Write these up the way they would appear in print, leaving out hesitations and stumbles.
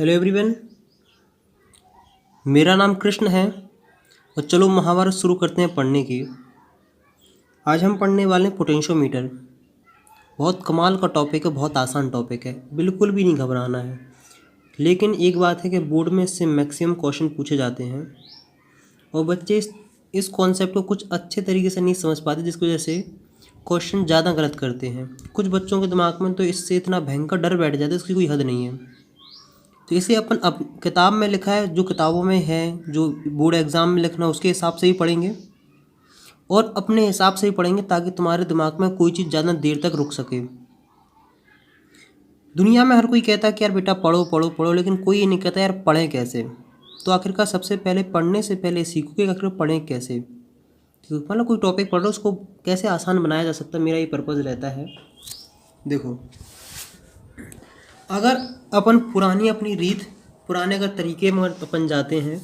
Hello everyone. मेरा नाम कृष्ण है और चलो महाभारत शुरू करते हैं पढ़ने की। आज हम पढ़ने वाले हैं पोटेंशियोमीटर। बहुत कमाल का टॉपिक है, बहुत आसान टॉपिक है, बिल्कुल भी नहीं घबराना है। लेकिन एक बात है कि बोर्ड में इससे मैक्सिमम क्वेश्चन पूछे जाते हैं और बच्चे इस कॉन्सेप्ट को कुछ अच्छे तरीके से नहीं समझ पाते, जिसकी वजह से क्वेश्चन ज़्यादा गलत करते हैं। कुछ बच्चों के दिमाग में तो इससे इतना भयंकर डर बैठ जाता है, इसकी कोई हद नहीं है। तो इसे अपन अब किताब में लिखा है, जो किताबों में है, जो बोर्ड एग्ज़ाम में लिखना है उसके हिसाब से ही पढ़ेंगे और अपने हिसाब से ही पढ़ेंगे, ताकि तुम्हारे दिमाग में कोई चीज़ ज़्यादा देर तक रुक सके। दुनिया में हर कोई कहता है कि यार बेटा पढ़ो पढ़ो पढ़ो, लेकिन कोई ये नहीं कहता यार पढ़ें कैसे। तो आखिरकार सबसे पहले पढ़ने से पहले सीखो कि आखिर पढ़ें कैसे। तो मतलब कोई टॉपिक पढ़ रहे हो उसको कैसे आसान बनाया जा सकता है, मेरा ये पर्पज़ रहता है। देखो, अगर अपन पुरानी अपनी रीत, पुराने अगर तरीके में अपन जाते हैं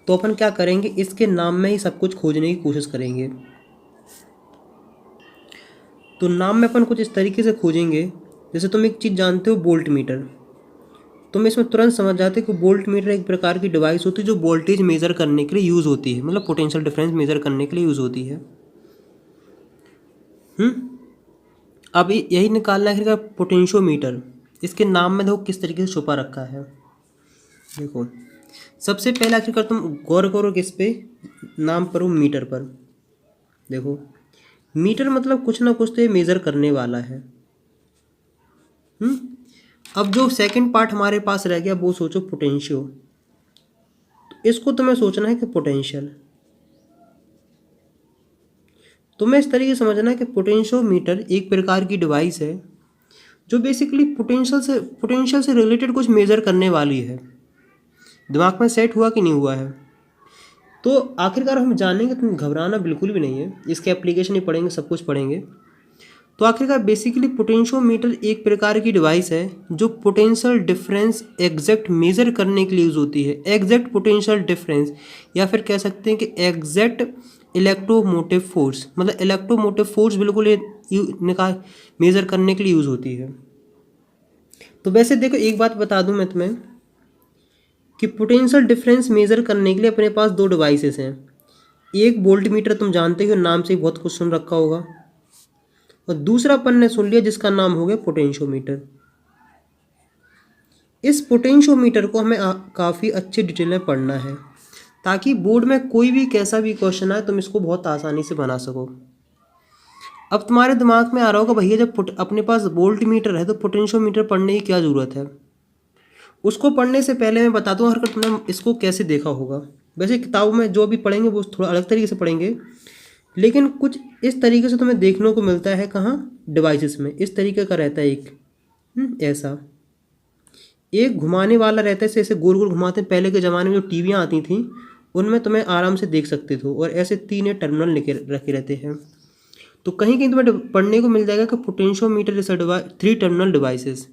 तो अपन क्या करेंगे, इसके नाम में ही सब कुछ खोजने की कोशिश करेंगे। तो नाम में अपन कुछ इस तरीके से खोजेंगे, जैसे तुम एक चीज़ जानते हो वोल्ट मीटर। तुम इसमें तुरंत समझ जाते हो कि वोल्ट मीटर एक प्रकार की डिवाइस होती है जो वोल्टेज मेज़र करने के लिए यूज़ होती है, मतलब पोटेंशियल डिफरेंस मेज़र करने के लिए यूज़ होती है। अब यही निकालना है कि पोटेंशियोमीटर, इसके नाम में देखो किस तरीके से छुपा रखा है। देखो, सबसे पहले आखिरकार तुम गौर करो किस पे, नाम पर हो मीटर पर। देखो, मीटर मतलब कुछ ना कुछ तो ये मेज़र करने वाला है। अब जो सेकंड पार्ट हमारे पास रह गया वो सोचो पोटेंशियो। तो इसको तुम्हें सोचना है कि पोटेंशियल, तुम्हें इस तरीके से समझना है कि पोटेंशियोमीटर एक प्रकार की डिवाइस है जो बेसिकली पोटेंशियल से रिलेटेड कुछ मेज़र करने वाली है। दिमाग में सेट हुआ कि नहीं हुआ है? तो आखिरकार हम जानेंगे, तुम घबराना बिल्कुल भी नहीं है, इसके एप्लीकेशन ही पढ़ेंगे, सब कुछ पढ़ेंगे। तो आखिरकार बेसिकली पोटेंशियोमीटर एक प्रकार की डिवाइस है जो पोटेंशियल डिफरेंस एग्जैक्ट मेज़र करने के लिए यूज़ होती है। एग्जैक्ट पोटेंशियल डिफरेंस, या फिर कह सकते हैं कि एग्जैक्ट इलेक्ट्रोमोटिव फोर्स, मतलब इलेक्ट्रोमोटिव फोर्स बिल्कुल निकाल मेज़र करने के लिए यूज़ होती है। तो वैसे देखो, एक बात बता दूं मैं तुम्हें कि पोटेंशियल डिफरेंस मेज़र करने के लिए अपने पास दो डिवाइसेस हैं। एक वोल्ट मीटर, तुम जानते हो, नाम से ही बहुत कुछ सुन रखा होगा, और दूसरा अपन ने सुन लिया जिसका नाम हो गया पोटेंशियोमीटर। इस पोटेंशियोमीटर को हमें काफ़ी अच्छी डिटेल में पढ़ना है, ताकि बोर्ड में कोई भी कैसा भी क्वेश्चन आए तुम इसको बहुत आसानी से बना सको। अब तुम्हारे दिमाग में आ रहा होगा, भैया जब अपने पास वोल्ट मीटर है तो पोटेंशियोमीटर पढ़ने की क्या ज़रूरत है। उसको पढ़ने से पहले मैं बता दूँ, हर तुमने इसको कैसे देखा होगा। वैसे किताबों में जो भी पढ़ेंगे वो थोड़ा अलग तरीके से पढ़ेंगे, लेकिन कुछ इस तरीके से तुम्हें देखने को मिलता है। कहाँ? डिवाइसेस में इस तरीके का रहता है एक, ऐसा एक घुमाने वाला रहता है, ऐसे गोल गोल घुमाते हैं। पहले के ज़माने में जो टीवियाँ आती थी उनमें तुम्हें आराम से देख सकते थे, और ऐसे तीन टर्मिनल लेके रखे रहते हैं। तो कहीं कहीं तुम्हें पढ़ने को मिल जाएगा कि potentiometer is a 3 terminal devices.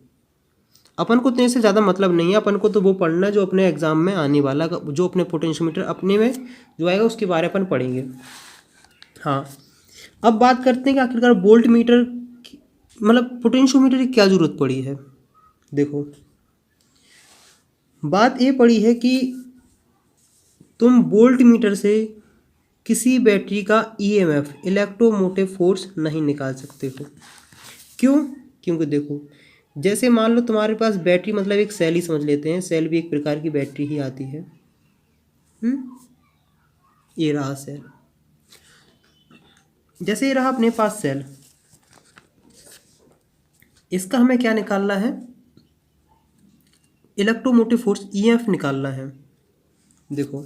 अपन को तो इससे ज़्यादा मतलब नहीं है, अपन को तो वो पढ़ना है जो अपने एग्जाम में आने वाला, जो अपने पोटेंशियोमीटर अपने में जो आएगा उसके बारे में अपन पढ़ेंगे। हाँ, अब बात करते हैं कि आखिरकार वोल्ट मीटर मतलब पोटेंशियोमीटर की क्या ज़रूरत पड़ी है। देखो, बात ये पड़ी है कि तुम वोल्ट मीटर से किसी बैटरी का ईएमएफ, इलेक्ट्रोमोटिव फोर्स, नहीं निकाल सकते हो। क्यों? क्योंकि देखो, जैसे मान लो तुम्हारे पास बैटरी, मतलब एक सेल ही समझ लेते हैं, सेल भी एक प्रकार की बैटरी ही आती है। ये रहा सेल, जैसे ये रहा अपने पास सेल, इसका हमें क्या निकालना है, इलेक्ट्रोमोटिव फोर्स ईएमएफ निकालना है। देखो,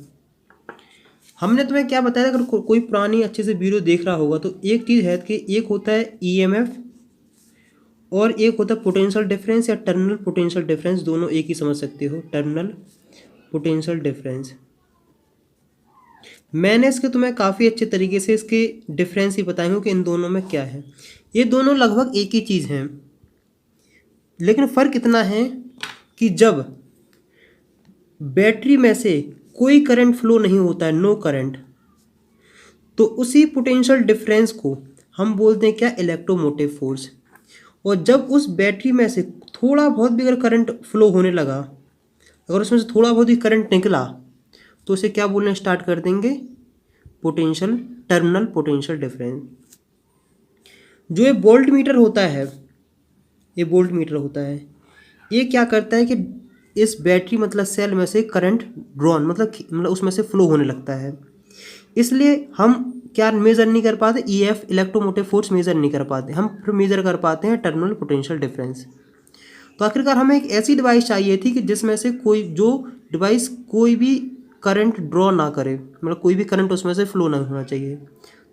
हमने तुम्हें क्या बताया, अगर कोई पुरानी अच्छे से वीडियो देख रहा होगा तो एक चीज़ है कि एक होता है ईएमएफ और एक होता है पोटेंशियल डिफरेंस या टर्मिनल पोटेंशियल डिफरेंस। दोनों एक ही समझ सकते हो, टर्मिनल पोटेंशियल डिफरेंस। मैंने इसके तुम्हें काफ़ी अच्छे तरीके से इसके डिफरेंस ही बताए हूँ कि इन दोनों में क्या है। ये दोनों लगभग एक ही चीज़ हैं, लेकिन फ़र्क इतना है कि जब बैटरी में से कोई करंट फ्लो नहीं होता है, नो करंट, तो उसी पोटेंशियल डिफरेंस को हम बोलते हैं क्या, इलेक्ट्रोमोटिव फोर्स। और जब उस बैटरी में से थोड़ा बहुत भी अगर करंट फ्लो होने लगा अगर उसमें से थोड़ा बहुत ही करंट निकला तो उसे क्या बोलना स्टार्ट कर देंगे, पोटेंशियल, टर्मिनल पोटेंशियल डिफरेंस। जो ये वोल्ट मीटर होता है, ये वोल्ट मीटर होता है, ये क्या करता है कि इस बैटरी मतलब सेल में से करंट ड्रॉन मतलब उसमें से फ्लो होने लगता है। इसलिए हम क्या मेज़र नहीं कर पाते, ईएफ इलेक्ट्रोमोटिव फोर्स मेज़र नहीं कर पाते, हम फिर मेज़र कर पाते हैं टर्मिनल पोटेंशियल डिफरेंस। तो आखिरकार हमें एक ऐसी डिवाइस चाहिए थी कि जिसमें से कोई जो डिवाइस कोई भी करंट ड्रॉ ना करे, मतलब कोई भी करंट उसमें से फ्लो ना होना चाहिए।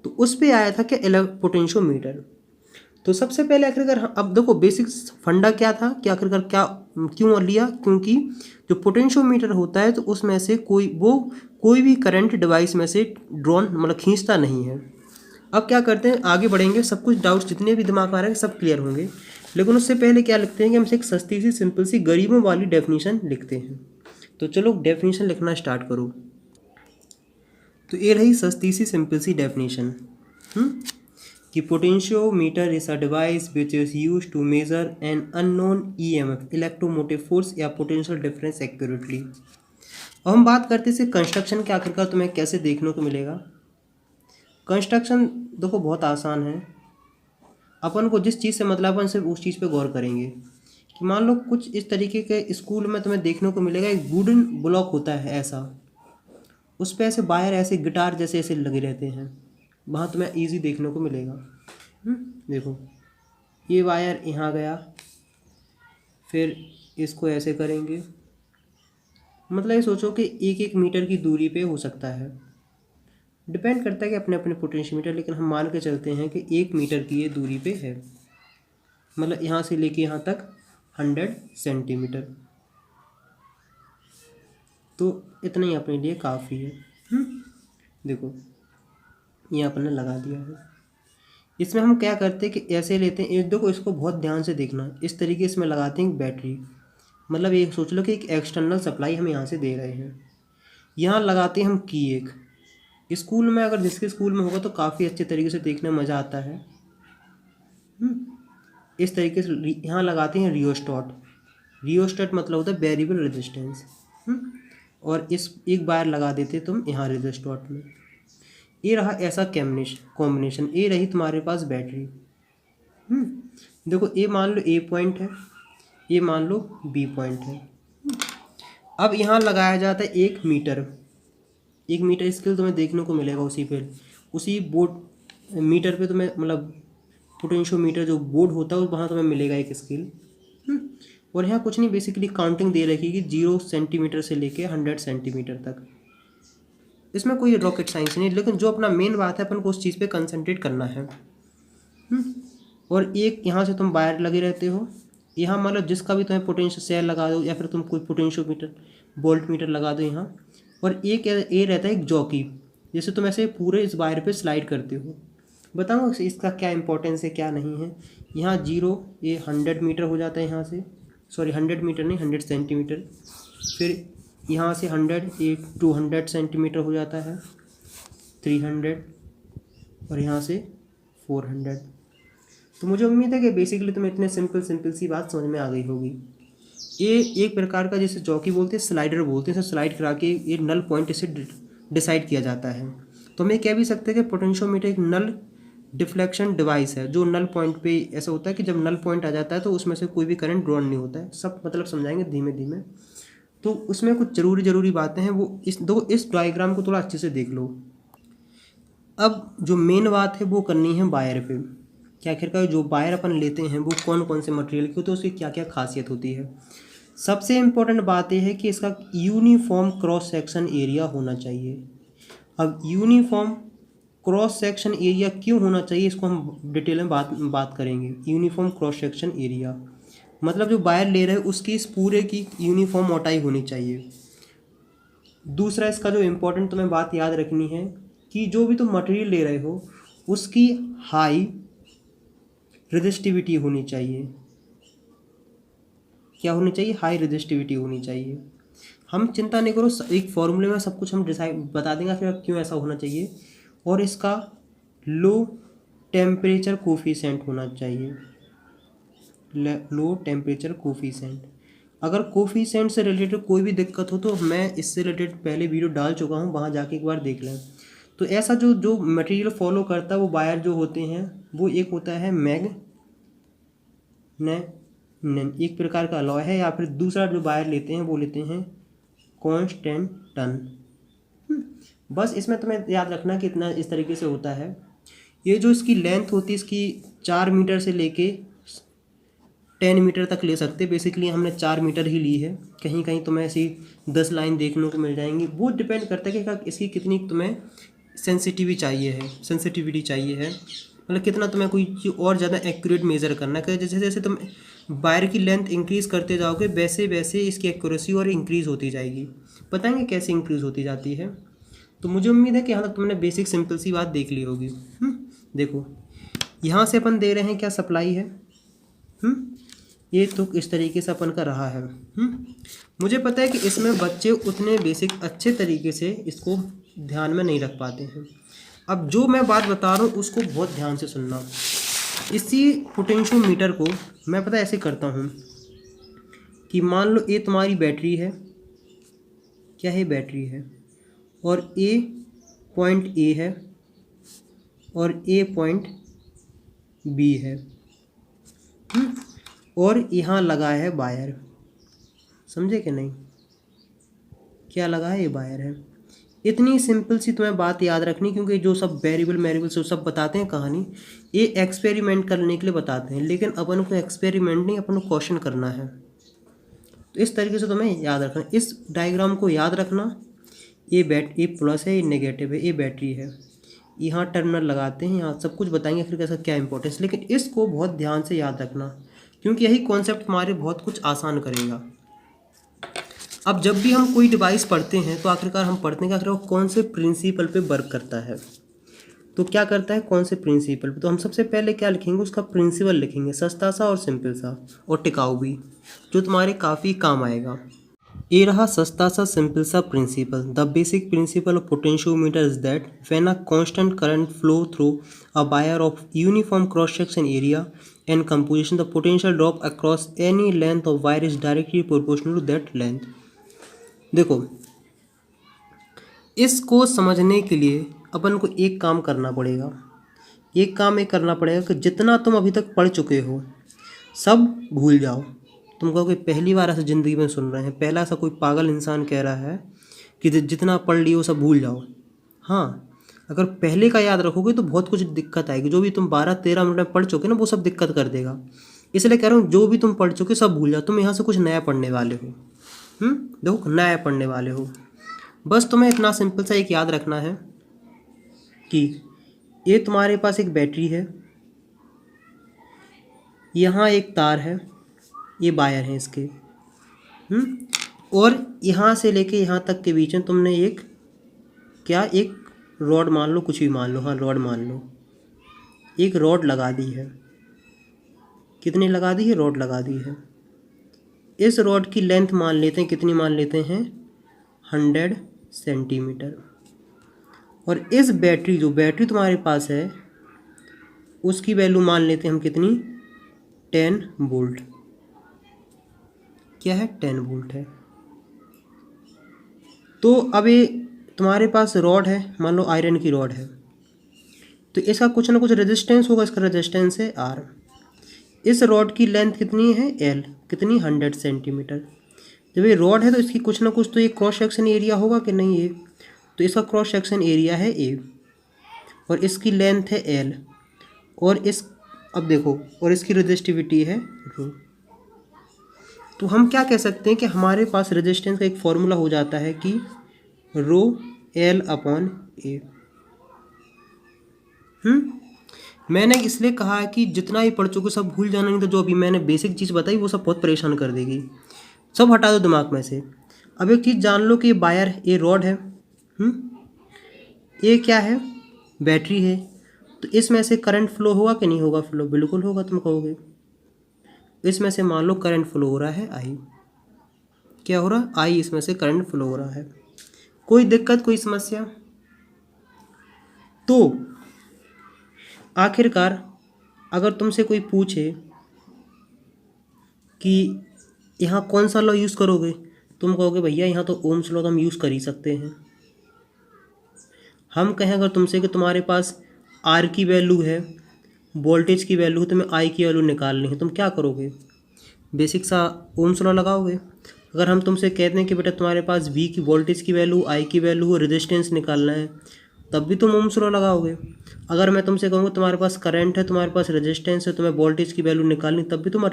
तो उस पे आया था कि पोटेंशियोमीटर। तो सबसे पहले आखिरकार अब देखो बेसिक फंडा क्या था कि आखिरकार क्या क्यों लिया, क्योंकि जो पोटेंशियोमीटर होता है तो उसमें से कोई भी करंट डिवाइस में से ड्रॉन मतलब खींचता नहीं है। अब क्या करते हैं, आगे बढ़ेंगे, सब कुछ डाउट्स जितने भी दिमाग में आ रहे हैं सब क्लियर होंगे, लेकिन उससे पहले क्या लिखते हैं कि हमसे एक सस्ती सी सिंपल सी गरीबों वाली डेफिनेशन लिखते हैं। तो चलो डेफिनेशन लिखना स्टार्ट करो। तो ये रही सस्ती सी सिंपल सी डेफिनेशन कि potentiometer is a device which is use to measure an unknown EMF electromotive force या पोटेंशियल डिफरेंस एक्यूरेटली। अब हम बात करते हैं कंस्ट्रक्शन के, आखिरकार तुम्हें कैसे देखने को मिलेगा। कंस्ट्रक्शन देखो बहुत आसान है, अपन को जिस चीज़ से मतलब अपन सिर्फ उस चीज़ पे गौर करेंगे कि मान लो कुछ इस तरीके के स्कूल में तुम्हें देखने को मिलेगा, एक वुडन ब्लॉक होता है ऐसा, उस पर ऐसे वायर ऐसे गिटार जैसे ऐसे लगे रहते हैं, वहाँ तुम्हें इजी देखने को मिलेगा। देखो ये वायर यहाँ गया, फिर इसको ऐसे करेंगे, मतलब ये सोचो कि 1-1 मीटर की दूरी पे हो सकता है, डिपेंड करता है कि अपने अपने पोटेंशियोमीटर, लेकिन हम मान के चलते हैं कि 1 मीटर की ये दूरी पे है, मतलब यहाँ से लेके यहाँ तक 100 सेंटीमीटर। तो इतना ही अपने लिए काफ़ी है। देखो ये अपन ने लगा दिया है। इसमें हम क्या करते हैं कि ऐसे लेते हैं, देखो इसको बहुत ध्यान से देखना, इस तरीके से लगाते हैं बैटरी, मतलब ये सोच लो कि एक एक्सटर्नल सप्लाई हम यहाँ से दे रहे हैं, यहाँ लगाते हैं हम की एक। स्कूल में अगर जिसके स्कूल में होगा तो काफ़ी अच्छे तरीके से देखने में मज़ा आता है। इस तरीके से यहाँ लगाते हैं रियोस्टेट। रियोस्टेट मतलब होता है वेरिएबल रेजिस्टेंस। और इस एक वायर लगा देते तुम यहाँ रेजिस्टेट में। ये रहा ऐसा कॉम्बिनेशन, ये रही तुम्हारे पास बैटरी। देखो ये मान लो ए पॉइंट है, ये मान लो बी पॉइंट है। अब यहाँ लगाया जाता है 1 मीटर। 1 मीटर स्केल तुम्हें देखने को मिलेगा उसी बोर्ड मीटर पे तुम्हें, मतलब पोटेंशियोमीटर जो बोर्ड होता है वहाँ तुम्हें मिलेगा एक स्केल। और यहाँ कुछ नहीं, बेसिकली काउंटिंग दे रखी कि 0 सेंटीमीटर से लेके 100 सेंटीमीटर तक। इसमें कोई रॉकेट साइंस नहीं, लेकिन जो अपना मेन बात है अपन को उस चीज़ पे कंसंट्रेट करना है। और एक यहाँ से तुम वायर लगे रहते हो, यहाँ मतलब जिसका भी तुम्हें पोटेंशियल सेल लगा दो या फिर तुम कोई पोटेंशियोमीटर वोल्ट मीटर लगा दो यहाँ। और एक ये रहता है एक जॉकी, जैसे तुम ऐसे पूरे इस वायर पे स्लाइड करते हो। बताओ इसका क्या इंपॉर्टेंस है क्या नहीं है। यहाँ 0 ये 100 मीटर हो जाता है, यहाँ से सॉरी 100 मीटर नहीं 100 सेंटीमीटर। फिर यहाँ से 100 ये 200 सेंटीमीटर हो जाता है, 300 और यहाँ से 400। तो मुझे उम्मीद है कि बेसिकली तुम्हें इतने सिंपल सी बात समझ में आ गई होगी। ये एक प्रकार का जिसे जॉकी बोलते हैं, स्लाइडर बोलते हैं, इसे स्लाइड करा के ये नल पॉइंट इसे डिसाइड किया जाता है। तो हम ये कह भी सकते हैं कि पोटेंशियोमीटर एक नल डिफ्लेक्शन डिवाइस है, जो नल पॉइंट पे ऐसा होता है कि जब नल पॉइंट आ जाता है तो उसमें से कोई भी करंट ड्रॉ नहीं होता है। सब मतलब समझाएंगे धीमे धीमे। तो उसमें कुछ ज़रूरी बातें हैं, वो इस डायग्राम को थोड़ा अच्छे से देख लो। अब जो मेन बात है वो करनी है वायर पे, कि आखिरकार जो वायर अपन लेते हैं वो कौन कौन से मटेरियल की होती है, उसकी क्या क्या खासियत होती है। सबसे इम्पोर्टेंट बात यह है कि इसका यूनिफॉर्म क्रॉस सेक्शन एरिया होना चाहिए। अब यूनिफॉर्म क्रॉस सेक्शन एरिया क्यों होना चाहिए, इसको हम डिटेल में बात करेंगे। यूनिफॉर्म क्रॉस सेक्शन एरिया मतलब जो वायर ले रहे हैं उसकी इस पूरे की यूनिफॉर्म मोटाई होनी चाहिए। दूसरा इसका जो इम्पोर्टेंट तुम्हें बात याद रखनी है कि जो भी तुम मटेरियल ले रहे हो उसकी हाई रेजिस्टिविटी होनी चाहिए। क्या होनी चाहिए, हाई रेजिस्टिविटी होनी चाहिए। हम चिंता नहीं करो, एक फॉर्मूले में सब कुछ हम डिसाइड बता देंगे फिर क्यों ऐसा होना चाहिए। और इसका लो टेम्परेचर कोफिशिएंट होना चाहिए, लो टेम्परेचर कोफिशिएंट। अगर कोफिशिएंट से रिलेटेड कोई भी दिक्कत हो तो मैं इससे रिलेटेड पहले वीडियो डाल चुका हूँ, वहाँ जाके एक बार देख लें। तो ऐसा जो जो मटेरियल फॉलो करता है वो बायर जो होते हैं वो एक होता है एक प्रकार का अलॉय है, या फिर दूसरा जो बायर लेते हैं वो लेते हैं कॉन्स्टेंटन। बस इसमें तुम्हें याद रखना कि इतना इस तरीके से होता है। ये जो इसकी लेंथ होती है इसकी 4 मीटर से लेके 10 मीटर तक ले सकते। बेसिकली हमने 4 मीटर ही ली है, कहीं कहीं तुम्हें ऐसी 10 लाइन देखने को मिल जाएंगी। वो डिपेंड करता है कि इसकी कितनी तुम्हें सेंसिटिविटी चाहिए है, मतलब कितना तुम्हें कोई चीज़ और ज़्यादा एक्यूरेट मेज़र करना है। जैसे जैसे तुम वायर की लेंथ इंक्रीज़ करते जाओगे वैसे वैसे इसकी एक्यूरेसी और इंक्रीज़ होती जाएगी। बताएंगे कैसे इंक्रीज़ होती जाती है। तो मुझे उम्मीद है कि यहाँ तक तुमने बेसिक सिंपल सी बात देख ली होगी। देखो यहाँ से अपन दे रहे हैं क्या सप्लाई है। ये तो इस तरीके से अपन का रहा है। मुझे पता है कि इसमें बच्चे उतने बेसिक अच्छे तरीके से इसको ध्यान में नहीं रख पाते हैं। अब जो मैं बात बता रहा हूँ उसको बहुत ध्यान से सुनना। इसी पोटेंशियोमीटर को मैं पता ऐसे करता हूँ कि मान लो ये तुम्हारी बैटरी है, क्या है बैटरी है, और ए पॉइंट ए है और ए पॉइंट बी है, और यहाँ लगा है वायर। समझे कि नहीं, क्या लगा है, ये वायर है। इतनी सिंपल सी तुम्हें बात याद रखनी, क्योंकि जो सब वेरिएबल से सब बताते हैं कहानी, ये एक्सपेरिमेंट करने के लिए बताते हैं, लेकिन अपन को एक्सपेरिमेंट नहीं, अपन को क्वेश्चन करना है। तो इस तरीके से तुम्हें याद रखना, इस डायग्राम को याद रखना। ये प्लस है, ये नेगेटिव है, ये बैटरी है, यहाँ टर्मिनल लगाते हैं, यहाँ सब कुछ बताएंगे फिर कैसा क्या इंपॉर्टेंस, लेकिन इसको बहुत ध्यान से याद रखना क्योंकि यही कॉन्सेप्ट हमारे बहुत कुछ आसान करेगा। अब जब भी हम कोई डिवाइस पढ़ते हैं तो आखिरकार हम पढ़ते हैं कि आखिर कौन से प्रिंसिपल पे वर्क करता है। तो क्या करता है, कौन से प्रिंसिपल पे, तो हम सबसे पहले क्या लिखेंगे, उसका प्रिंसिपल लिखेंगे, सस्ता सा और सिंपल सा और टिकाऊ भी, जो तुम्हारे काफ़ी काम आएगा। ये रहा सस्ता सा सिंपल सा principle. The basic principle of potentiometer is that when a constant current flow through a wire of uniform cross section area and composition the potential drop across any length of wire is directly proportional to that length. देखो इसको समझने के लिए अपन को एक काम करना पड़ेगा। एक काम ये करना पड़ेगा कि जितना तुम अभी तक पढ़ चुके हो सब भूल जाओ। तुम कहोगे पहली बार ऐसा ज़िंदगी में सुन रहे हैं, पहला सा कोई पागल इंसान कह रहा है कि जितना पढ़ लियो सब भूल जाओ। हाँ, अगर पहले का याद रखोगे तो बहुत कुछ दिक्कत आएगी। जो भी तुम 12-13 मिनट में पढ़ चुके ना वो सब दिक्कत कर देगा। इसलिए कह रहा हूँ जो भी तुम पढ़ चुके सब भूल जाओ। तुम यहाँ से कुछ नया पढ़ने वाले हो। देखो नया पढ़ने वाले हो। बस तुम्हें इतना सिंपल सा एक याद रखना है कि ये तुम्हारे पास एक बैटरी है, यहाँ एक तार है, ये वायर है इसके, और यहाँ से लेके यहाँ तक के बीच में तुमने एक एक रॉड मान लो, कुछ भी मान लो, हाँ रॉड मान लो, एक रॉड लगा दी है। कितनी लगा दी है, रॉड लगा दी है। इस रॉड की लेंथ मान लेते हैं, कितनी मान लेते हैं, 100 सेंटीमीटर। और इस बैटरी जो बैटरी तुम्हारे पास है उसकी वैल्यू मान लेते हैं हम कितनी, 10 वोल्ट। क्या है, 10 वोल्ट है। तो अब ये तुम्हारे पास रॉड है, मान लो आयरन की रॉड है, तो इसका कुछ ना कुछ रेजिस्टेंस होगा। इसका रेजिस्टेंस है आर। इस रॉड की लेंथ कितनी है, एल, कितनी, 100 सेंटीमीटर। जब ये रॉड है तो इसकी कुछ ना कुछ तो ये क्रॉस सेक्शन एरिया होगा कि नहीं, ये तो इसका क्रॉस सेक्शन एरिया है ए, और इसकी लेंथ है एल, और इस अब देखो, और इसकी रेजिस्टिविटी है रो। तो हम क्या कह सकते हैं कि हमारे पास रेजिस्टेंस का एक फॉर्मूला हो जाता है कि रो एल अपॉन ए। मैंने इसलिए कहा है कि जितना ही पढ़ चुके सब भूल जाना, नहीं तो जो अभी मैंने बेसिक चीज़ बताई वो सब बहुत परेशान कर देगी। सब हटा दो दिमाग में से। अब एक चीज़ जान लो कि ये वायर, ये रॉड है, ये क्या है, बैटरी है। तो इसमें से करंट फ्लो होगा कि नहीं होगा, फ्लो बिल्कुल होगा। तुम कहोगे इसमें से मान लो करंट फ्लो हो रहा है आई, क्या हो रहा है, आई, इसमें से करंट फ्लो हो रहा है। कोई दिक्कत, कोई समस्या? तो आखिरकार अगर तुमसे कोई पूछे कि यहाँ कौन सा लॉ यूज़ करोगे? तुम कहोगे भैया यहाँ तो ओम्स लॉ तो हम यूज़ कर ही सकते हैं। हम कहें अगर तुमसे कि तुम्हारे पास आर की वैल्यू है, वोल्टेज की वैल्यू है, तुम्हें आई की वैल्यू निकालनी है, तुम क्या करोगे? बेसिक सा ओम्स लॉ लगाओगे। अगर हम तुमसे कहते हैं कि बेटा तुम्हारे पास वी की वोल्टेज की वैल्यू, आई की वैल्यू और रेजिस्टेंस निकालना है, तब भी तुम ओम्स लॉ लगाओगे। अगर मैं तुमसे कहूँगा तुम्हारे पास करंट है, तुम्हारे पास रेजिस्टेंस है, तुम्हें वोल्टेज की वैल्यू निकालनी, तब भी तुम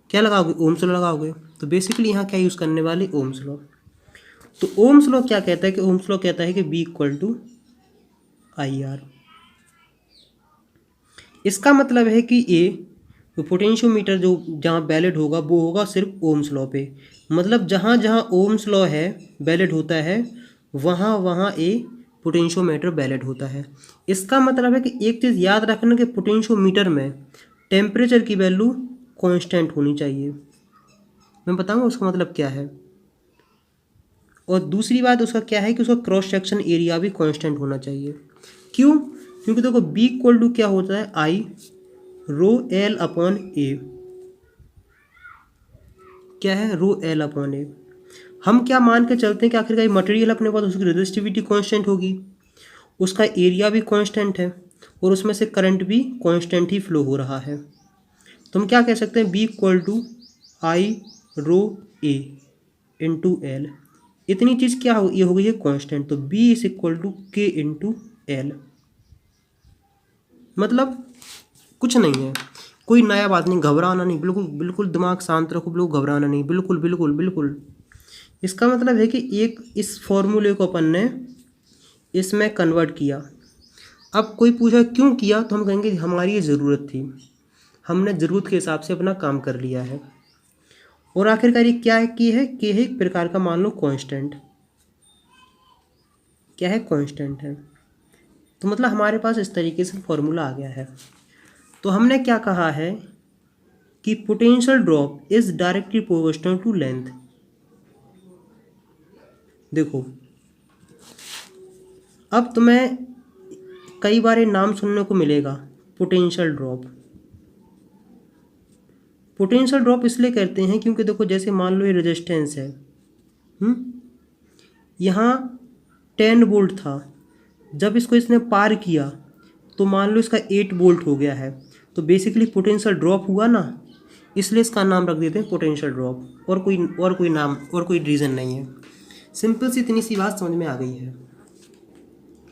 क्या लगाओगे? ओम्स लॉ लगाओगे। तो बेसिकली यहाँ क्या यूज़ करने वाले? Ohm's law. तो ओम्स लॉ क्या कहता है कि ओम्स लॉ कहता है कि V equal to I R. इसका मतलब है कि ए तो पोटेंशियोमीटर जो जहाँ वैलिड होगा वो होगा सिर्फ ओम्स लॉ पे। मतलब जहाँ जहाँ ओम्स लॉ है वैलिड होता है, वहाँ वहाँ ए पोटेंशियोमीटर वैलिड होता है। इसका मतलब है कि एक चीज़ याद रखना कि पोटेंशियोमीटर में टेम्परेचर की वैल्यू कांस्टेंट होनी चाहिए। मैं बताऊँगा उसका मतलब क्या है। और दूसरी बात उसका क्या है कि उसका क्रॉस सेक्शन एरिया भी कांस्टेंट होना चाहिए। क्यों? क्योंकि देखो बी इक्वल टू क्या होता है? आई रो एल अपॉन ए। क्या है? रो एल अपॉन ए। हम क्या मान के चलते हैं कि आखिरकार मटेरियल अपने पास उसकी रेजिस्टिविटी कांस्टेंट होगी, उसका एरिया भी कांस्टेंट है और उसमें से करंट भी कांस्टेंट ही फ्लो हो रहा है। तो हम क्या कह सकते हैं? V equal to I rho A into L. इतनी चीज़ क्या हो, ये हो गई है कांस्टेंट। तो बी इज इक्वल टू के इंटू एल। मतलब कुछ नहीं है, कोई नया बात नहीं, घबराना नहीं, बिल्कुल बिल्कुल दिमाग शांत रखो, बिल्कुल घबराना नहीं, बिल्कुल बिल्कुल बिल्कुल। इसका मतलब है कि एक इस फॉर्मूले को अपन ने इसमें कन्वर्ट किया। अब कोई पूछा क्यों किया, तो हम कहेंगे हमारी ये ज़रूरत थी, हमने ज़रूरत के हिसाब से अपना काम कर लिया है। और आखिरकार ये क्या है? कि है एक प्रकार का मान लो कांस्टेंट। क्या है? कांस्टेंट है। तो मतलब हमारे पास इस तरीके से फॉर्मूला आ गया है। तो हमने क्या कहा है कि potential drop is directly proportional to length. देखो अब तुम्हें कई बार ये नाम सुनने को मिलेगा, पोटेंशियल ड्रॉप। पोटेंशियल ड्रॉप इसलिए कहते हैं क्योंकि देखो जैसे मान लो ये रेजिस्टेंस है, यहाँ 10 वोल्ट था, जब इसको इसने पार किया तो मान लो इसका 8 वोल्ट हो गया है, तो बेसिकली पोटेंशियल ड्रॉप हुआ ना, इसलिए इसका नाम रख देते हैं पोटेंशियल ड्रॉप। और कोई नाम और कोई रीज़न नहीं है। सिंपल सी इतनी सी बात समझ में आ गई है।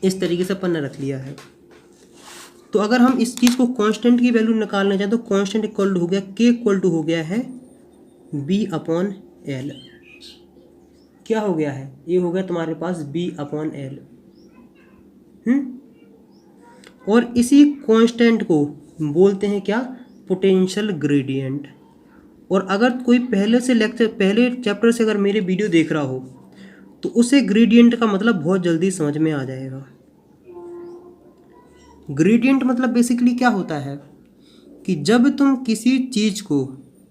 इस तरीके से अपन ने रख लिया है। तो अगर हम इस चीज़ को कांस्टेंट की वैल्यू निकालना चाहें तो कांस्टेंट इक्वल टू हो गया के इक्वल टू हो गया है बी अपॉन एल। क्या हो गया है? ये हो गया तुम्हारे पास बी अपॉन एल। और इसी कांस्टेंट को बोलते हैं क्या? Potential gradient. और अगर कोई पहले चैप्टर से अगर मेरे वीडियो देख रहा हो तो उसे ग्रेडियंट का मतलब बहुत जल्दी समझ में आ जाएगा। ग्रेडियंट मतलब बेसिकली क्या होता है कि जब तुम किसी चीज़ को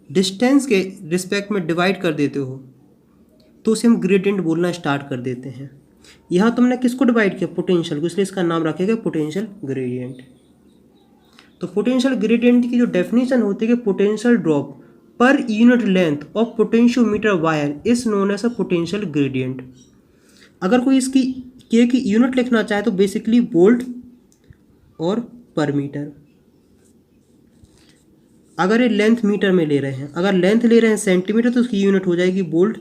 डिस्टेंस के रिस्पेक्ट में डिवाइड कर देते हो तो उसे हम ग्रेडियंट बोलना स्टार्ट कर देते हैं। यहाँ तुमने किसको डिवाइड किया? पोटेंशियल को, इसलिए इसका नाम रखेगा पोटेंशियल ग्रेडियंट। तो पोटेंशियल ग्रेडियंट की जो डेफिनेशन होती है कि potential drop per unit length of potentiometer wire is known as a potential gradient. अगर कोई इसकी के की यूनिट लिखना चाहे तो बेसिकली वोल्ट और पर मीटर। अगर ये लेंथ मीटर में ले रहे हैं, अगर लेंथ ले रहे हैं सेंटीमीटर, तो उसकी यूनिट हो जाएगी वोल्ट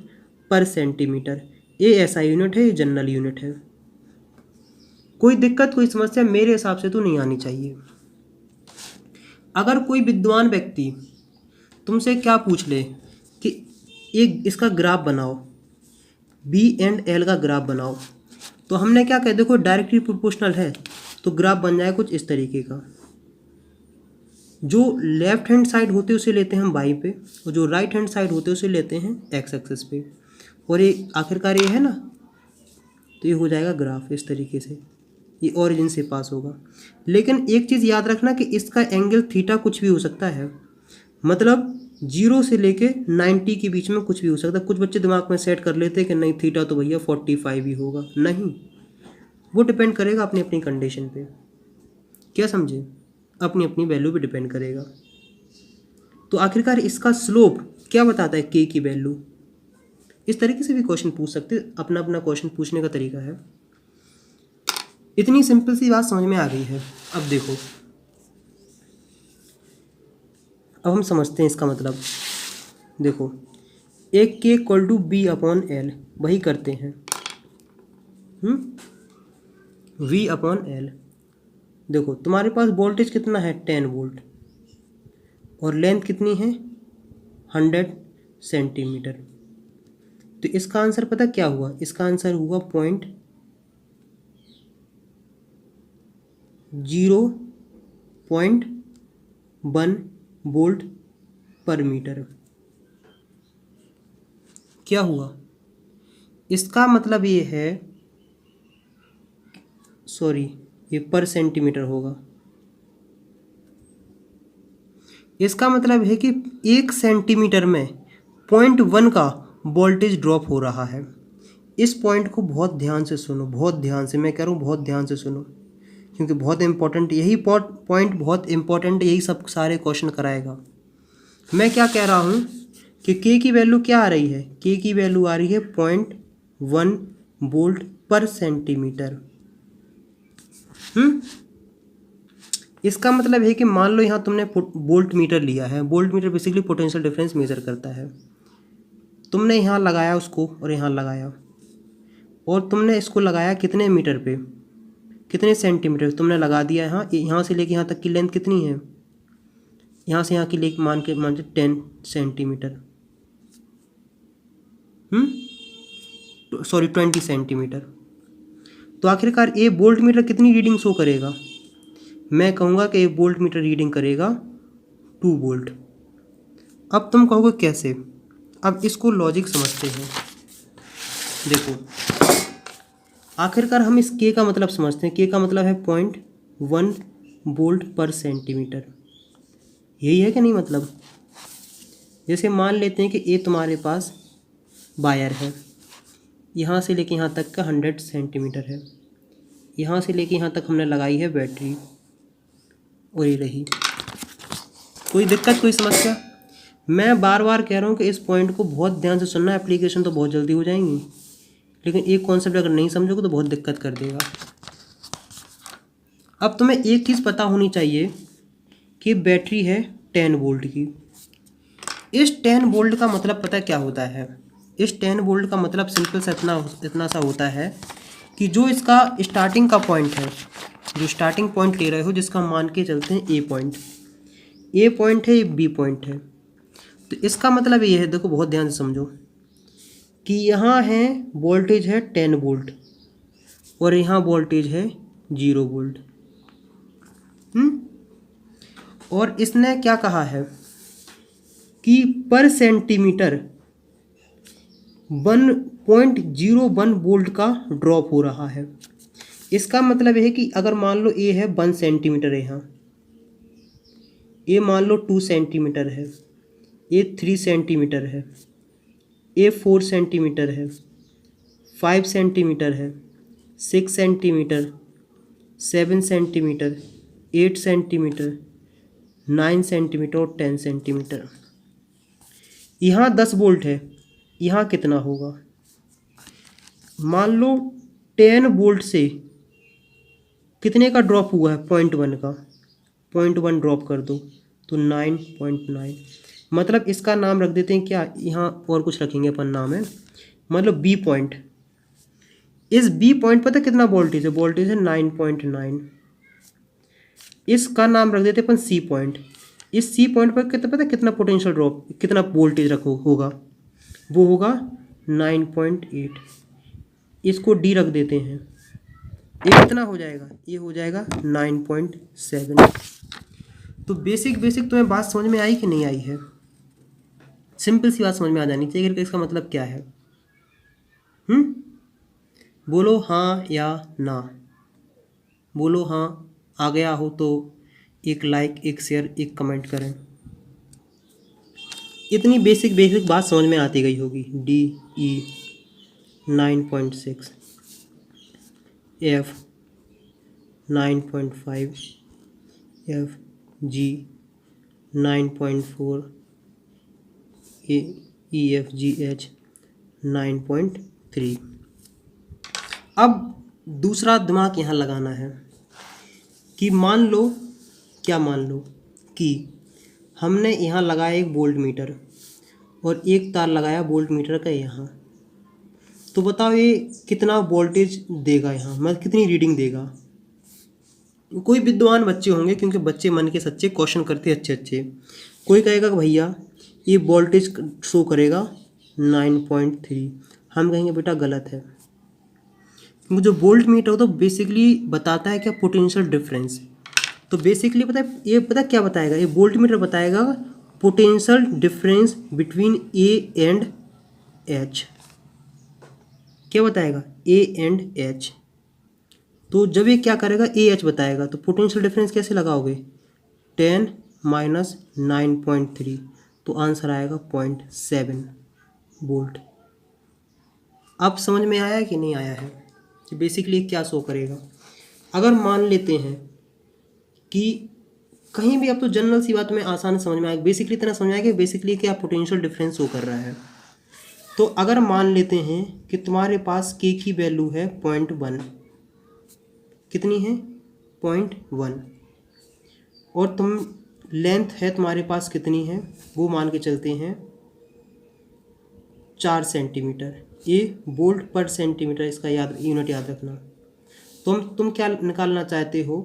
पर सेंटीमीटर। ये ऐसा यूनिट है, ये जनरल यूनिट है। कोई दिक्कत कोई समस्या मेरे हिसाब से तो नहीं आनी चाहिए। अगर कोई विद्वान व्यक्ति तुमसे क्या पूछ ले कि एक इसका ग्राफ बनाओ, बी एंड एल का ग्राफ बनाओ, तो हमने क्या कहा? देखो डायरेक्टली प्रोपोर्शनल है तो ग्राफ बन जाए कुछ इस तरीके का। जो लेफ्ट हैंड साइड होते हैं उसे लेते हैं हम वाई पे, और जो राइट हैंड साइड होते हैं उसे लेते हैं एक्स एक्सिस पे, और ये आखिरकार ये है ना, तो ये हो जाएगा ग्राफ इस तरीके से, ये ओरिजिन से पास होगा। लेकिन एक चीज़ याद रखना कि इसका एंगल थीटा कुछ भी हो सकता है, मतलब 0 से लेके 90 के बीच में कुछ भी हो सकता है। कुछ बच्चे दिमाग में सेट कर लेते हैं कि नहीं थीटा तो भैया 45 ही होगा, नहीं, वो डिपेंड करेगा अपनी अपनी कंडीशन पे। क्या समझे? अपनी अपनी वैल्यू पे डिपेंड करेगा। तो आखिरकार इसका स्लोप क्या बताता है के की वैल्यू। इस तरीके से भी क्वेश्चन पूछ सकते, अपना अपना क्वेश्चन पूछने का तरीका है। इतनी सिंपल सी बात समझ में आ गई है। अब देखो, अब हम समझते हैं इसका मतलब। देखो, एक K equal to V upon L, वही करते हैं। V upon L. देखो तुम्हारे पास वोल्टेज कितना है 10 वोल्ट, और लेंथ कितनी है 100 सेंटीमीटर। तो इसका आंसर पता क्या हुआ, इसका आंसर हुआ 0.1 वोल्ट पर मीटर। क्या हुआ, इसका मतलब ये है, सॉरी ये पर सेंटीमीटर होगा। इसका मतलब है कि 1 सेंटीमीटर में 0.1 का वोल्टेज ड्रॉप हो रहा है। इस पॉइंट को बहुत ध्यान से सुनो, बहुत ध्यान से, मैं कह रहा हूँ बहुत ध्यान से सुनो, क्योंकि बहुत इंपॉर्टेंट यही पॉइंट बहुत इंपॉर्टेंट, यही सब सारे क्वेश्चन कराएगा। मैं क्या कह रहा हूँ कि के की वैल्यू क्या आ रही है, के की वैल्यू आ रही है 0.1 वोल्ट पर सेंटीमीटर। इसका मतलब है कि मान लो यहाँ तुमने वोल्ट मीटर लिया है। Voltmeter basically potential difference measure करता है। तुमने यहाँ लगाया उसको और यहाँ लगाया, और तुमने इसको लगाया कितने मीटर पे, कितने सेंटीमीटर तुमने लगा दिया। यहाँ से लेके यहाँ तक की लेंथ कितनी है, यहाँ से यहाँ की लेके मान के 10 सेंटीमीटर, सॉरी 20 सेंटीमीटर। तो आखिरकार ये वोल्ट मीटर कितनी रीडिंग शो करेगा, मैं कहूँगा कि ये वोल्ट मीटर रीडिंग करेगा 2 वोल्ट। अब तुम कहोगे कैसे, अब इसको लॉजिक समझते हैं। देखो आखिरकार हम इस के का मतलब समझते हैं। के का मतलब है 0.1 वोल्ट पर सेंटीमीटर, यही है कि नहीं। मतलब जैसे मान लेते हैं कि ये तुम्हारे पास वायर है, यहाँ से लेके यहाँ तक का 100 सेंटीमीटर है, यहाँ से लेके यहाँ तक हमने लगाई है बैटरी, और ये रही। कोई दिक्कत, कोई समस्या। मैं बार बार कह रहा हूँ कि इस पॉइंट को बहुत ध्यान से सुनना, एप्लीकेशन तो बहुत जल्दी हो जाएंगी, लेकिन एक कॉन्सेप्ट अगर नहीं समझोगे तो बहुत दिक्कत कर देगा। अब तुम्हें एक चीज़ पता होनी चाहिए कि बैटरी है 10 वोल्ट की। इस 10 वोल्ट का मतलब पता क्या होता है, इस 10 वोल्ट का मतलब सिंपल सा इतना सा होता है कि जो इसका स्टार्टिंग का पॉइंट है, जो स्टार्टिंग पॉइंट ले रहे हो, जिसका मान के चलते हैं ए पॉइंट है, ये बी पॉइंट है। तो इसका मतलब ये है, देखो बहुत ध्यान से समझो, कि यहाँ है वोल्टेज है 10 वोल्ट और यहाँ वोल्टेज है 0 वोल्ट। और इसने क्या कहा है कि पर सेंटीमीटर 1.01 वोल्ट का ड्रॉप हो रहा है। इसका मतलब है कि अगर मान लो ये है 1 सेंटीमीटर है, यहाँ ये मान लो 2 सेंटीमीटर है, ये 3 सेंटीमीटर है, ये 4 सेंटीमीटर है, 5 सेंटीमीटर है, 6 सेंटीमीटर, 7 सेंटीमीटर, 8 सेंटीमीटर, 9 सेंटीमीटर और 10 सेंटीमीटर। यहाँ 10 वोल्ट है, यहाँ कितना होगा, मान लो 10 वोल्ट से कितने का ड्रॉप हुआ है, 0.1 का, 0.1 ड्रॉप कर दो तो 9.9। मतलब इसका नाम रख देते हैं क्या, यहाँ और कुछ रखेंगे अपन नाम है, मतलब बी पॉइंट। इस बी पॉइंट पता कितना वोल्टेज है, वोल्टेज है 9.9। इसका नाम रख देते हैं अपन सी पॉइंट। इस सी पॉइंट पर कितना पता कितना पोटेंशियल ड्रॉप, कितना वोल्टेज रखो होगा, वो होगा 9.8। इसको डी रख देते हैं, ये कितना हो जाएगा, ये हो जाएगा 9.7। तो बेसिक तुम्हें बात समझ में आई कि नहीं आई है, सिंपल सी बात समझ में आ जानी चाहिए कि इसका मतलब क्या है। बोलो हाँ या ना, बोलो हाँ आ गया हो तो एक लाइक, एक शेयर, एक कमेंट करें। इतनी बेसिक बात समझ में आती गई होगी। D E 9.6, F 9.5, F G 9.4, EFGH 9.3। अब दूसरा दिमाग यहाँ लगाना है कि मान लो कि हमने यहाँ लगाया एक वोल्ट मीटर और एक तार लगाया वोल्ट मीटर का यहाँ, तो बताओ ये कितना वोल्टेज देगा, यहाँ मतलब कितनी रीडिंग देगा। कोई विद्वान बच्चे होंगे, क्योंकि बच्चे मन के सच्चे, क्वेश्चन करते अच्छे अच्छे। कोई कहेगा कि भैया ये वोल्टेज शो करेगा 9.3। हम कहेंगे बेटा गलत है, क्योंकि जो वोल्ट मीटर हो तो बेसिकली बताता है क्या, पोटेंशियल डिफरेंस। तो बेसिकली पता क्या बताएगा, ये वोल्ट मीटर बताएगा potential difference between A and H. क्या बताएगा, ए एंड एच। तो जब ये क्या करेगा, ए एच बताएगा, तो पोटेंशियल डिफरेंस कैसे लगाओगे, 10 माइनस 9.3, तो आंसर आएगा 0.7 वोल्ट। अब समझ में आया कि नहीं आया है कि बेसिकली क्या शो करेगा। अगर मान लेते हैं कि कहीं भी, अब तो जनरल सी बात में आसान समझ में आएगा, बेसिकली इतना समझ में आएगा कि बेसिकली क्या पोटेंशियल डिफरेंस शो कर रहा है। तो अगर मान लेते हैं कि तुम्हारे पास के की वैल्यू है 0.1, कितनी है 0.1, और तुम लेंथ है तुम्हारे पास कितनी है, वो मान के चलते हैं 4 सेंटीमीटर। ये वोल्ट पर सेंटीमीटर, इसका यूनिट याद रखना। तुम क्या निकालना चाहते हो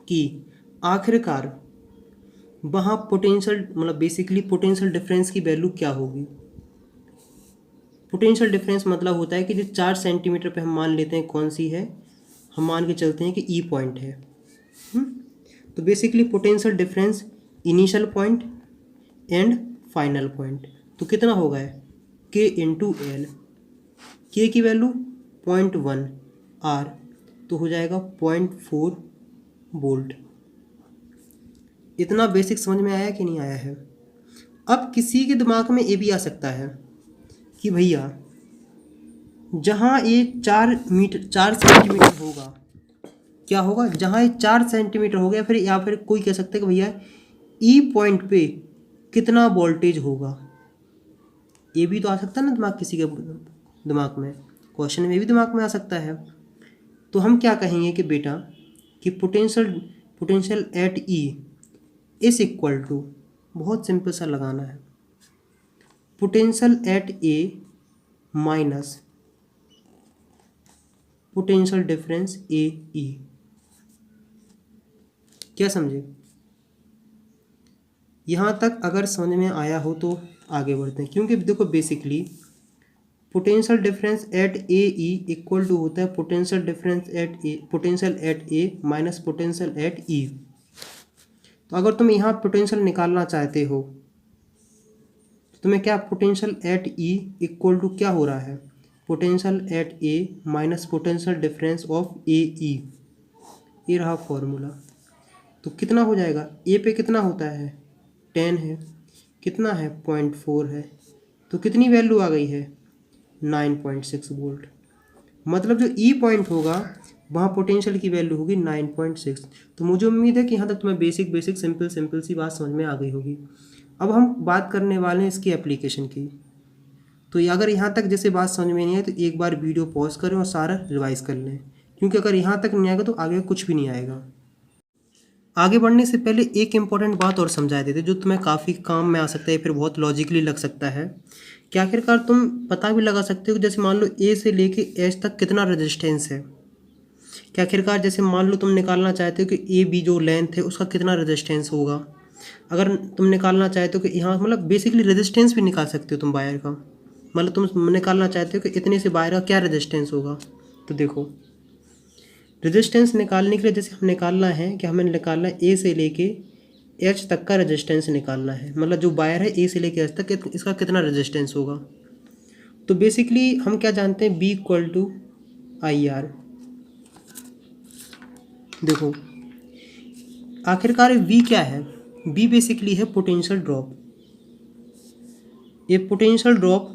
कि आखिरकार वहाँ पोटेंशियल, मतलब बेसिकली पोटेंशियल डिफरेंस की वैल्यू क्या होगी। पोटेंशियल डिफरेंस मतलब होता है कि जो 4 सेंटीमीटर पे हम मान लेते हैं कौन सी है, हम मान के चलते हैं कि ई पॉइंट है। तो basically potential difference initial point and final point, तो कितना होगा के इंटू एल। के की वैल्यू 0.1 आर, तो हो जाएगा 0.4 वोल्ट। इतना बेसिक समझ में आया कि नहीं आया है। अब किसी के दिमाग में ये भी आ सकता है कि भैया जहाँ ये 4 सेंटीमीटर होगा, क्या होगा, जहाँ ये 4 सेंटीमीटर हो गया, फिर या फिर कोई कह सकता है कि भैया ई पॉइंट पे कितना वोल्टेज होगा। ये भी तो आ सकता है ना दिमाग, किसी के दिमाग में, क्वेश्चन में भी दिमाग में आ सकता है। तो हम क्या कहेंगे कि बेटा कि potential at E is equal to, बहुत सिंपल सा लगाना है, potential at A minus potential difference A E. क्या समझे, यहाँ तक अगर समझ में आया हो तो आगे बढ़ते हैं। क्योंकि देखो basically potential difference at A E equal to होता है potential at A minus potential at E. तो अगर तुम यहाँ पोटेंशियल निकालना चाहते हो तो तुम्हें क्या, potential at E equal to क्या हो रहा है, potential at A minus potential difference of A E. ये रहा फॉर्मूला। तो कितना हो जाएगा, ए पे कितना होता है 10 है, कितना है 0.4 है, तो कितनी वैल्यू आ गई है 9.6 वोल्ट। मतलब जो ई पॉइंट होगा वहाँ पोटेंशियल की वैल्यू होगी 9.6। तो मुझे उम्मीद है कि यहाँ तक तुम्हें बेसिक सिंपल सी बात समझ में आ गई होगी। अब हम बात करने वाले हैं इसकी एप्लीकेशन की। तो अगर यहाँ तक जैसे बात समझ में नहीं आए तो एक बार वीडियो पॉज करें और सारा रिवाइज कर लें, क्योंकि अगर यहाँ तक नहीं आएगा तो आगे कुछ भी नहीं आएगा। आगे बढ़ने से पहले एक इम्पॉर्टेंट बात और समझा देते जो तुम्हें काफ़ी काम में आ सकता है, फिर बहुत लॉजिकली लग सकता है कि आखिरकार तुम पता भी लगा सकते हो कि जैसे मान लो ए से लेके एच तक कितना रेजिस्टेंस है। कि आखिरकार जैसे मान लो तुम निकालना चाहते हो कि ए बी जो लेंथ है उसका कितना रेजिस्टेंस होगा। अगर तुम निकालना चाहते हो कि यहाँ मतलब बेसिकली रेजिस्टेंस भी निकाल सकते हो तुम वायर का, मतलब तुम निकालना चाहते हो कि इतने से वायर का क्या रेजिस्टेंस होगा। तो देखो रेजिस्टेंस निकालने के लिए जैसे हम निकालना है कि हमें निकालना है ए से लेके एच तक का रेजिस्टेंस निकालना है, मतलब जो वायर है ए से लेके एच तक इसका कितना रेजिस्टेंस होगा। तो बेसिकली हम क्या जानते हैं, V equal to I R. देखो आखिरकार वी क्या है, बी बेसिकली है पोटेंशियल ड्रॉप। ये पोटेंशियल ड्रॉप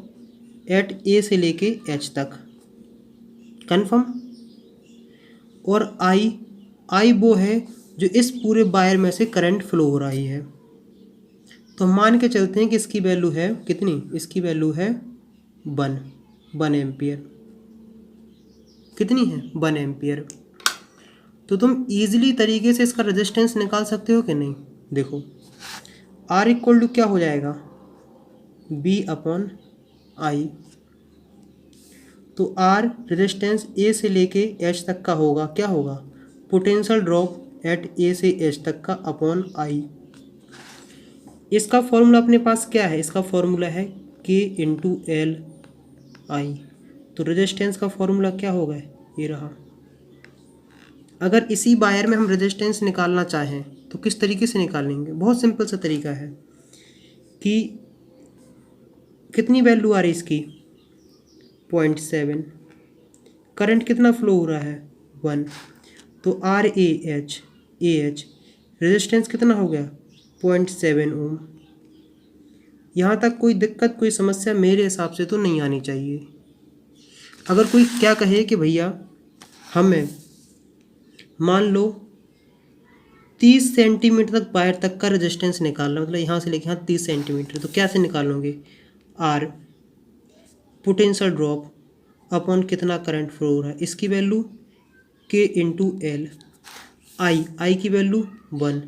एट ए से लेके एच तक, कन्फर्म। और आई वो है जो इस पूरे वायर में से करंट फ्लो हो रही है। तो हम मान के चलते हैं कि इसकी वैल्यू है कितनी, इसकी वैल्यू है 1 एम्पियर। कितनी है? 1 एम्पियर। तो तुम ईजिली तरीके से इसका रेजिस्टेंस निकाल सकते हो कि नहीं। देखो R इक्वल टू क्या हो जाएगा, B अपॉन आई। तो R रेजिस्टेंस A से लेके H तक का होगा, क्या होगा, पोटेंशियल ड्रॉप एट A से H तक का अपॉन आई। इसका फॉर्मूला अपने पास क्या है, इसका फॉर्मूला है K इंटू एल आई। तो रेजिस्टेंस का फॉर्मूला क्या होगा, ये रहा। अगर इसी वायर में हम रेजिस्टेंस निकालना चाहें तो किस तरीके से निकालेंगे, बहुत सिंपल सा तरीका है कि कितनी वैल्यू आ रही इसकी 0.7, करंट कितना फ्लो हो रहा है 1, तो RAH रेजिस्टेंस कितना हो गया 0.7 ओम। यहाँ तक कोई दिक्कत कोई समस्या मेरे हिसाब से तो नहीं आनी चाहिए। अगर कोई क्या कहे कि भैया हमें मान लो 30 सेंटीमीटर तक वायर तक का रेजिस्टेंस निकालना, मतलब यहाँ से लेके यहाँ 30 सेंटीमीटर, तो कैसे निकालोगे, R पोटेंशियल ड्रॉप अपॉन कितना करंट फ्लो हो रहा है, इसकी वैल्यू K इंटू एल, आई की वैल्यू 1,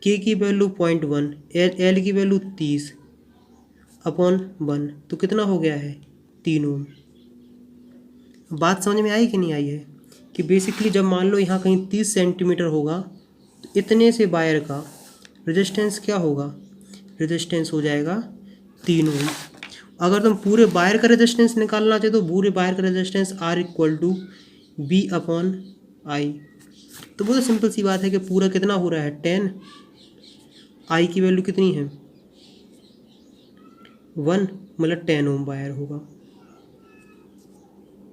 K की वैल्यू 0.1, एल की वैल्यू 30 अपॉन 1, तो कितना हो गया है 3 ओम। बात समझ में आई कि नहीं आई है कि बेसिकली जब मान लो यहाँ कहीं 30 सेंटीमीटर होगा तो इतने से वायर का रेजिस्टेंस क्या होगा, रेजिस्टेंस हो जाएगा 3 ओम। अगर तुम पूरे वायर का रेजिस्टेंस निकालना चाहे तो पूरे वायर का resistance R equal to B upon I. तो बहुत सिंपल सी बात है कि पूरा कितना हो रहा है 10, आई की वैल्यू कितनी है 1, मतलब 10 ओम वायर होगा।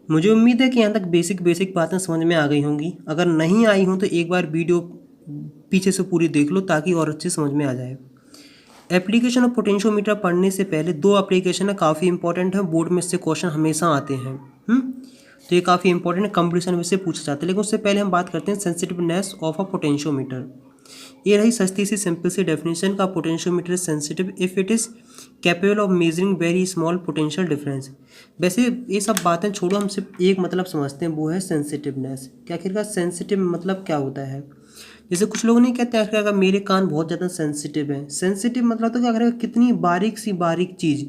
मुझे उम्मीद है कि यहाँ तक बेसिक बातें समझ में आ गई होंगी। अगर नहीं आई हों तो एक बार वीडियो पीछे से पूरी देख लो ताकि और अच्छे समझ में आ जाए। एप्लीकेशन ऑफ पोटेंशियोमीटर पढ़ने से पहले 2 एप्लीकेशन है, काफ़ी इंपॉर्टेंट है, बोर्ड में इससे क्वेश्चन हमेशा आते हैं। तो ये काफ़ी इंपॉर्टेंट है, कंपटीशन में से पूछा जाता है। लेकिन उससे पहले हम बात करते हैं सेंसिटिवनेस ऑफ अ पोटेंशियोमीटर। ये रही सस्ती सी सिंपल सी डेफिनेशन का, potentiometer sensitive if it is capable of measuring very small potential difference. वैसे ये सब बातें छोड़ो, हम सिर्फ एक मतलब समझते हैं, वो है सेंसिटिवनेस। क्या आखिरकार सेंसिटिव मतलब क्या होता है। जैसे कुछ लोग नहीं कहते आखिरकार मेरे कान बहुत ज़्यादा सेंसिटिव हैं। सेंसिटिव मतलब तो क्या आखिरकार कितनी बारीक चीज़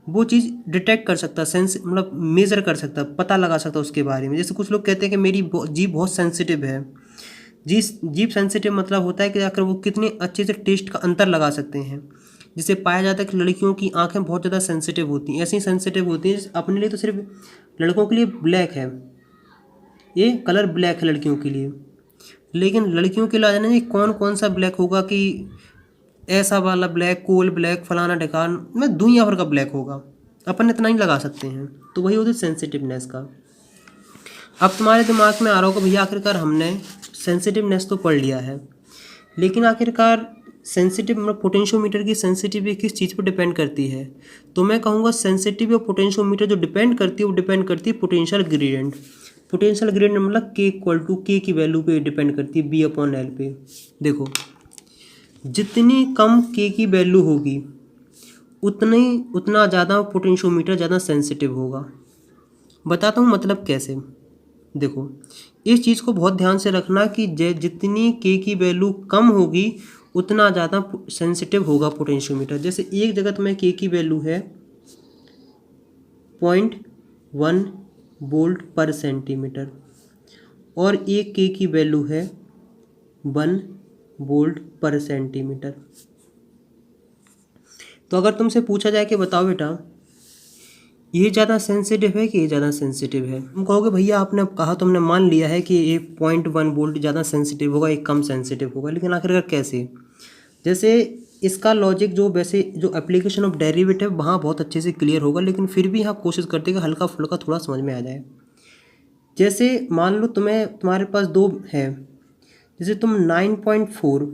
वो चीज़ डिटेक्ट कर सकता, सेंस मतलब मेज़र कर सकता, पता लगा सकता उसके बारे में। जैसे कुछ लोग कहते हैं कि मेरी जीभ बहुत सेंसिटिव है। जीभ सेंसिटिव मतलब होता है कि आखिर वो कितने अच्छे से टेस्ट का अंतर लगा सकते हैं। जिसे पाया जाता है कि लड़कियों की आंखें बहुत ज़्यादा सेंसिटिव होती हैं, ऐसी सेंसिटिव होती हैं अपने लिए तो सिर्फ लड़कों के लिए ब्लैक है, ये कलर ब्लैक है लड़कियों के लिए, लेकिन लड़कियों के लिए जाना नहीं कौन कौन सा ब्लैक होगा कि ऐसा वाला ब्लैक, कोल ब्लैक, फलाना ढिकान, में दुनिया भर का ब्लैक होगा, अपन इतना ही लगा सकते हैं। तो वही होती है सेंसिटिवनेस का। अब तुम्हारे दिमाग में आ रहा होगा भैया आखिरकार हमने सेंसिटिवनेस तो पढ़ लिया है, लेकिन आखिरकार सेंसिटिव मतलब पोटेंशियोमीटर की सेंसिटिविटी किस चीज़ पर डिपेंड करती है। तो मैं कहूँगा सेंसिटिव और पोटेंशियोमीटर जो डिपेंड करती है वो डिपेंड करती है पोटेंशियल ग्रेडियंट। पोटेंशियल ग्रेडियंट मतलब के इक्वल टू के की वैल्यू पे डिपेंड करती है, बी अपॉन एल पे। देखो जितनी कम के की वैल्यू होगी उतना ज़्यादा पोटेंशियोमीटर ज़्यादा सेंसिटिव होगा। बताता हूँ मतलब कैसे। देखो इस चीज़ को बहुत ध्यान से रखना कि जितनी के की वैल्यू कम होगी उतना ज़्यादा सेंसिटिव होगा पोटेंशियोमीटर। जैसे एक जगह तुम्हें के की वैल्यू है 0.1 वोल्ट पर सेंटीमीटर और एक के की वैल्यू है 1 वोल्ट पर सेंटीमीटर। तो अगर तुमसे पूछा जाए कि बताओ बेटा ये ज़्यादा सेंसिटिव है कि ये ज़्यादा सेंसिटिव है, तुम कहोगे भैया आपने कहा तो हमने मान लिया है कि ये 0.1 वोल्ट ज़्यादा सेंसिटिव होगा, एक कम सेंसिटिव होगा, लेकिन आखिरकार कैसे। जैसे इसका लॉजिक जो वैसे जो एप्लीकेशन ऑफ डेरिवेटिव वहाँ बहुत अच्छे से क्लियर होगा, लेकिन फिर भी यहाँ कोशिश करते हैं कि हल्का फुल्का थोड़ा समझ में आ जाए। जैसे मान लो तुम्हारे पास 2 है, जैसे तुम 9.4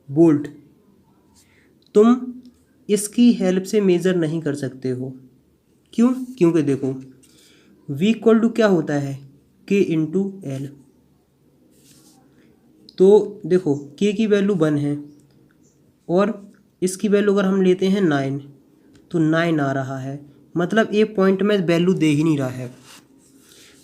वोल्ट तुम इसकी हेल्प से मेज़र नहीं कर सकते हो। क्यों? क्योंकि देखो V इक्वल टू क्या होता है K इंटू एल। तो देखो K की वैल्यू 1 है और इसकी वैल्यू अगर हम लेते हैं 9 तो 9 आ रहा है, मतलब ये पॉइंट में वैल्यू दे ही नहीं रहा है।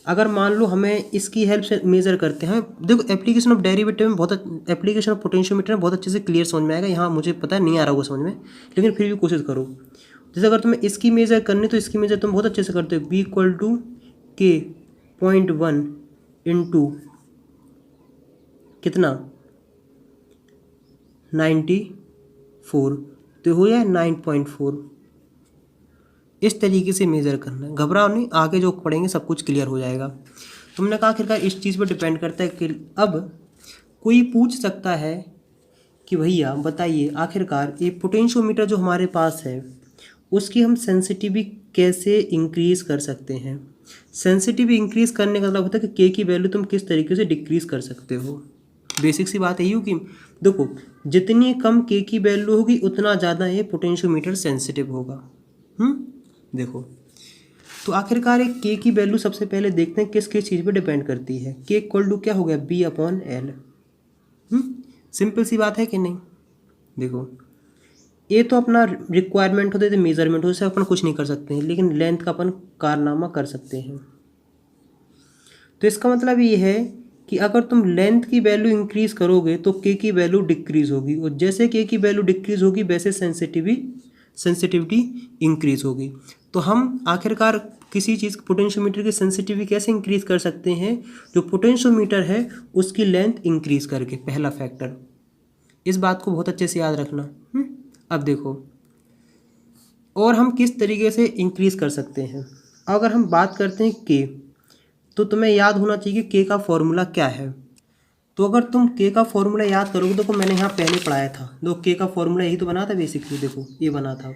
अगर मान लो हमें इसकी हेल्प से मेज़र करते हैं, देखो एप्लीकेशन ऑफ डेरिवेटिव में बहुत एप्लीकेशन ऑफ पोटेंशियोमीटर में बहुत अच्छे से क्लियर समझ में आएगा। यहाँ मुझे पता नहीं आ रहा होगा समझ में, लेकिन फिर भी कोशिश करो। जैसे अगर तुम्हें इसकी मेज़र करनी तो इसकी मेज़र तुम बहुत अच्छे से करते हो, B = K.1 इंटू कितना 94, तो हो जाए 9.4। इस तरीके से मेज़र करना है, घबराओ नहीं, आगे जो पढ़ेंगे सब कुछ क्लियर हो जाएगा। तुमने कहा आखिरकार इस चीज़ पर डिपेंड करता है कि अब कोई पूछ सकता है कि भैया बताइए आखिरकार ये पोटेंशियोमीटर जो हमारे पास है उसकी हम सेंसिटिविटी कैसे इंक्रीज़ कर सकते हैं। सेंसिटिविटी इंक्रीज़ करने का मतलब होता है कि के की वैल्यू तुम किस तरीके से डिक्रीज़ कर सकते हो। बेसिक सी बात है यही कि देखो जितनी कम के की वैल्यू होगी उतना ज़्यादा ये पोटेंशियोमीटर सेंसिटिव होगा। देखो तो आखिरकार एक के की वैल्यू सबसे पहले देखते हैं किस किस चीज़ पे डिपेंड करती है। के इक्वल टू क्या हो गया B/L। सिंपल सी बात है कि नहीं। देखो ये तो अपना रिक्वायरमेंट होते थे, मेजरमेंट होते अपन कुछ नहीं कर सकते हैं, लेकिन लेंथ का अपन कारनामा कर सकते हैं। तो इसका मतलब ये है कि अगर तुम लेंथ की वैल्यू इंक्रीज़ करोगे तो के की वैल्यू डिक्रीज़ होगी, और जैसे के की वैल्यू डिक्रीज़ होगी वैसे सेंसिटिविटी इंक्रीज़ होगी। तो हम आखिरकार किसी चीज़ पोटेंशियोमीटर की सेंसिटिविटी कैसे इंक्रीज़ कर सकते हैं, जो पोटेंशियोमीटर है उसकी लेंथ इंक्रीज़ करके, पहला फैक्टर। इस बात को बहुत अच्छे से याद रखना। अब देखो और हम किस तरीके से इंक्रीज़ कर सकते हैं। अगर हम बात करते हैं के, तो तुम्हें याद होना चाहिए कि के का फॉर्मूला क्या है। तो अगर तुम के का फॉर्मूला याद करोगे, देखो मैंने यहाँ पहले पढ़ाया था, दो के का फॉर्मूला यही तो बना था बेसिकली, देखो ये बना था।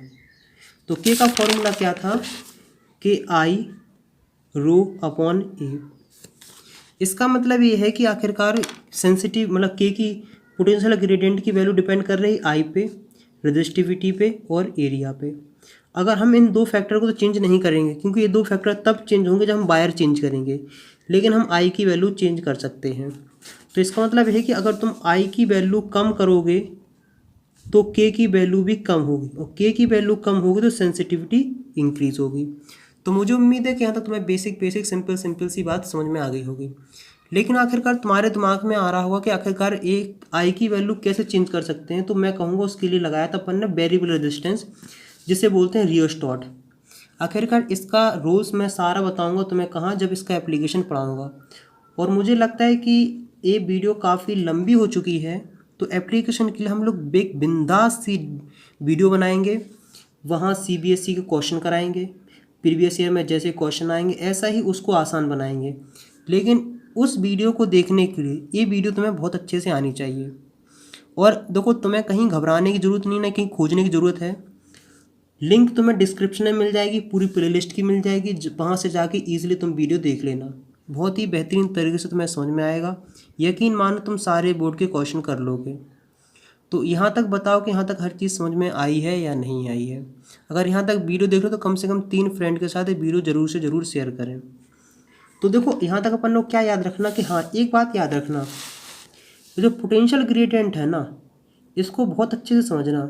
तो के का फॉर्मूला क्या था, KI/ρ/A। इसका मतलब ये है कि आखिरकार सेंसिटिव मतलब के की पोटेंशियल ग्रेडियंट की वैल्यू डिपेंड कर रही आई पे, रेजिस्टिविटी पे और एरिया पे। अगर हम इन दो फैक्टर को तो चेंज नहीं करेंगे, क्योंकि ये दो फैक्टर तब चेंज होंगे जब हम वायर चेंज करेंगे, लेकिन हम आई की वैल्यू चेंज कर सकते हैं। तो इसका मतलब है कि अगर तुम आई की वैल्यू कम करोगे तो के की वैल्यू भी कम होगी, और के की वैल्यू कम होगी तो सेंसिटिविटी इंक्रीज होगी। तो मुझे उम्मीद है कि यहाँ तक तुम्हें बेसिक सिंपल सी बात समझ में आ गई होगी। लेकिन आखिरकार तुम्हारे दिमाग में आ रहा होगा कि आखिरकार एक आई की वैल्यू कैसे चेंज कर सकते हैं। तो मैं कहूँगा उसके लिए लगाया था अपन ने वेरिएबल रेजिस्टेंस, जिसे बोलते हैं रियोस्टॉट। आखिरकार इसका रूल्स मैं सारा बताऊंगा तुम्हें कहाँ, जब इसका एप्लीकेशन पढ़ाऊंगा। और मुझे लगता है कि ये वीडियो काफ़ी लंबी हो चुकी है, तो एप्लीकेशन के लिए हम लोग बिंदास सी वीडियो बनाएंगे, वहाँ CBSE के क्वेश्चन कराएंगे, प्रीवियस ईयर में जैसे क्वेश्चन आएंगे ऐसा ही उसको आसान बनाएंगे। लेकिन उस वीडियो को देखने के लिए ये वीडियो तुम्हें बहुत अच्छे से आनी चाहिए। और देखो तुम्हें कहीं घबराने की ज़रूरत नहीं, ना कहीं खोजने की ज़रूरत है। लिंक तुम्हें डिस्क्रिप्शन में मिल जाएगी, पूरी प्लेलिस्ट की मिल जाएगी, वहाँ से जाके ईजिली तुम वीडियो देख लेना। बहुत ही बेहतरीन तरीके से तुम्हें समझ में आएगा। यकीन मानो तुम सारे बोर्ड के क्वेश्चन कर लोगे। तो यहाँ तक बताओ कि यहाँ तक हर चीज़ समझ में आई है या नहीं आई है। अगर यहाँ तक वीडियो देख लो तो कम से कम 3 फ्रेंड के साथ ये वीडियो ज़रूर से ज़रूर शेयर करें। तो देखो यहाँ तक अपन लोग क्या याद रखना कि हाँ एक बात याद रखना, जो पोटेंशियल ग्रेडियंट है ना, इसको बहुत अच्छे से समझना।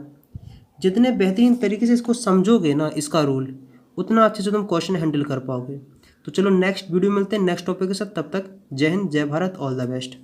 जितने बेहतरीन तरीके से इसको समझोगे ना, इसका रूल, उतना अच्छे से तुम क्वेश्चन हैंडल कर पाओगे। तो चलो नेक्स्ट वीडियो मिलते हैं नेक्स्ट टॉपिक के साथ। तब तक जय हिंद, जय भारत, ऑल द बेस्ट।